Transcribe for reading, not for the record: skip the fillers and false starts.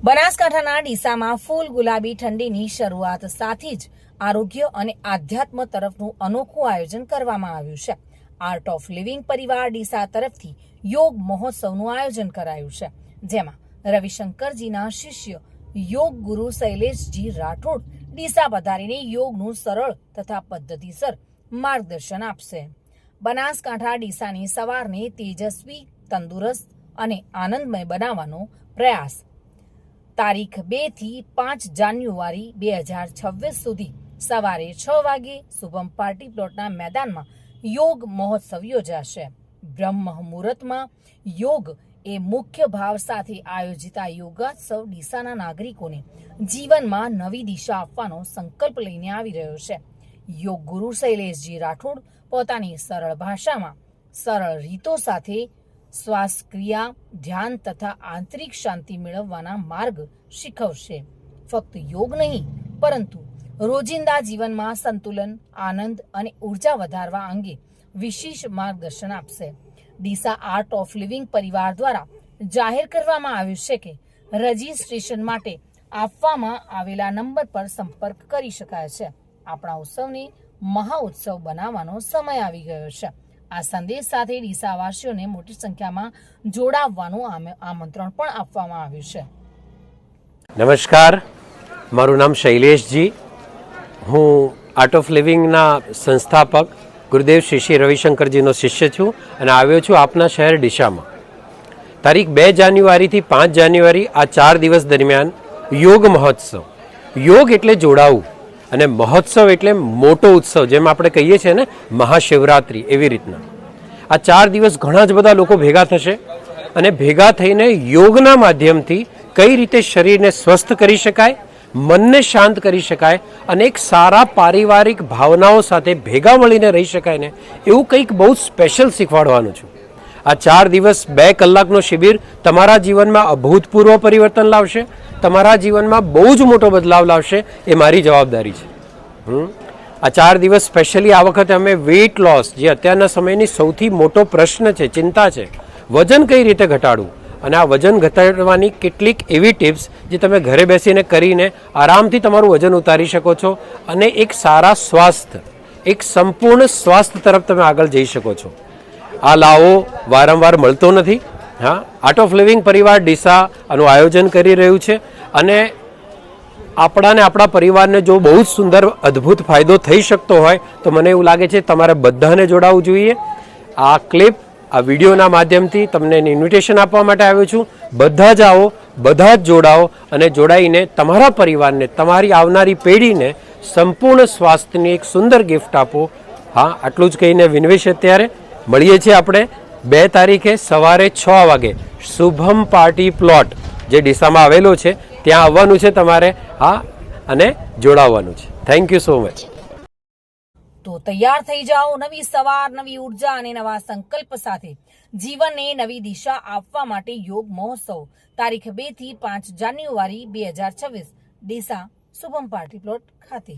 બનાસકાંઠાના ડીસામાં ફૂલ ગુલાબી ઠંડીની શરૂઆત સાથે જ આરોગ્ય અને આધ્યાત્મ તરફનું અનોખું આયોજન કરવામાં આવ્યું છે. આર્ટ ઓફ લિવિંગ પરિવાર ડીસા તરફથી યોગ મહોત્સવનું આયોજન કરાયું છે, જેમાં રવિશંકરજીના શિષ્ય યોગ ગુરુ શૈલેષજી રાઠોડ ડીસા પધારીને યોગનું સરળ તથા પદ્ધતિસર માર્ગદર્શન આપશે. બનાસકાંઠા ડીસાની સવારને તેજસ્વી, તંદુરસ્ત અને આનંદમય બનાવવાનો પ્રયાસ તારીખ 2 થી 5 જાન્યુઆરી 2026 સુધી સવારે 6 વાગે શુભમ પાર્ટી પ્લોટના મેદાનમાં યોગ મહોત્સવ યોજાશે. બ્રહ્મ મુહૂર્તમાં યોગ એ મુખ્ય ભાવ સાથે આયોજિત આ યોગોત્સવ ડીસાના નાગરિકોને જીવનમાં નવી દિશા આપવાનો સંકલ્પ લઈને આવી રહ્યો છે. યોગ ગુરુ શૈલેષજી રાઠોડ પોતાની સરળ ભાષામાં સરળ રીતો સાથે શ્વાસ ક્રિયા, ધ્યાન તથા આંતરિક શાંતિ મેળવવાના માર્ગ શીખવશે. ફક્ત યોગ નહીં, પરંતુ રોજિંદા જીવનમાં સંતુલન, આનંદ અને ઉર્જા વધારવા અંગે વિશેષ માર્ગદર્શન આપશે. ડીસા આર્ટ ઓફ લિવિંગ પરિવાર દ્વારા જાહેર કરવામાં આવ્યું છે કે રજીસ્ટ્રેશન માટે આપવામાં આવેલા નંબર પર સંપર્ક કરી શકાય છે. આપણા ઉત્સવને મહાઉત્સવ બનાવવાનો સમય આવી ગયો છે. આ સંદેશ સાથે ડીસાવાસીઓને મોટી સંખ્યામાં જોડાવવાનું આમંત્રણ પણ આપવામાં આવ્યું છે. નમસ્કાર, મારું નામ શૈલેષજી. હું આર્ટ ઓફ લિવિંગના સંસ્થાપક ગુરુદેવ શ્રી રવિશંકરજીનો શિષ્ય છું અને આવ્યો છું આપના શહેર ડીસામાં. તારીખ 2 જાન્યુઆરીથી 5 જાન્યુઆરી આ 4 દિવસ દરમિયાન યોગ મહોત્સવ. યોગ એટલે જોડાવું અને મહોત્સવ એટલે મોટો ઉત્સવ, જેમ આપણે કહીએ છીએ ને મહાશિવરાત્રિ, એવી રીતના આ 4 દિવસ ઘણા જ બધા લોકો ભેગા થશે અને ભેગા થઈને યોગના માધ્યમથી કઈ રીતે શરીરને સ્વસ્થ કરી શકાય, મનને શાંત કરી શકાય અને એક સારા પારિવારિક ભાવનાઓ સાથે ભેગા મળીને રહી શકાય ને, એવું કંઈક બહુ સ્પેશિયલ શીખવાડવાનું છું. આ 4 દિવસ 2 કલાકનો શિબિર તમારા જીવનમાં અભૂતપૂર્વ પરિવર્તન લાવશે, તમારા જીવનમાં બહુ જ મોટો બદલાવ લાવશે, એ મારી જવાબદારી છે. આ 4 દિવસ સ્પેશિયલી આ વખતે અમે વેઇટ લોસ, જે અત્યારના સમયની સૌથી મોટો પ્રશ્ન છે, ચિંતા છે, વજન કઈ રીતે ઘટાડવું, અને આ વજન ઘટાડવાની કેટલીક એવી ટિપ્સ જે તમે ઘરે બેસીને કરીને આરામથી તમારું વજન ઉતારી શકો છો અને એક સારા સ્વાસ્થ્ય, એક સંપૂર્ણ સ્વાસ્થ્ય તરફ તમે આગળ જઈ શકો છો. આ લાવો વારંવાર મળતો નથી. હા, આર્ટ ઓફ લિવિંગ પરિવાર ડીસા આનું આયોજન કરી રહ્યું છે અને આપણાને, આપણા પરિવારને જો બહુ જ સુંદર અદ્ભુત ફાયદો થઈ શકતો હોય તો મને એવું લાગે છે તમારે બધાને જોડાવવું જોઈએ. આ ક્લિપ, આ વિડીયોના માધ્યમથી તમને ઇન્વિટેશન આપવા માટે આવ્યો છું. બધા જ આવો, બધા જ જોડાઓ અને જોડાઈને તમારા પરિવારને, તમારી આવનારી પેઢીને સંપૂર્ણ સ્વાસ્થ્યની એક સુંદર ગિફ્ટ આપો. હા, આટલું જ કહીને વિનવીશ. અત્યારે મળીએ છીએ આપણે 2 તારીખે સવારે 6 વાગે શુભમ પાર્ટી પ્લોટ, જે ડીસામાં આવેલો છે, ત્યાં આવવાનું છે તમારે. હા, અને જોડાવવાનું છે. Thank you so much. તો તૈયાર થઈ જાઓ નવી સવાર, નવી ઉર્જા અને નવા સંકલ્પ સાથે જીવનને નવી દિશા આપવા માટે યોગ મહોત્સવ તારીખ 2 થી 5 જાન્યુઆરી 2026 ડીસા શુભમ પાર્ટી પ્લોટ ખાતે.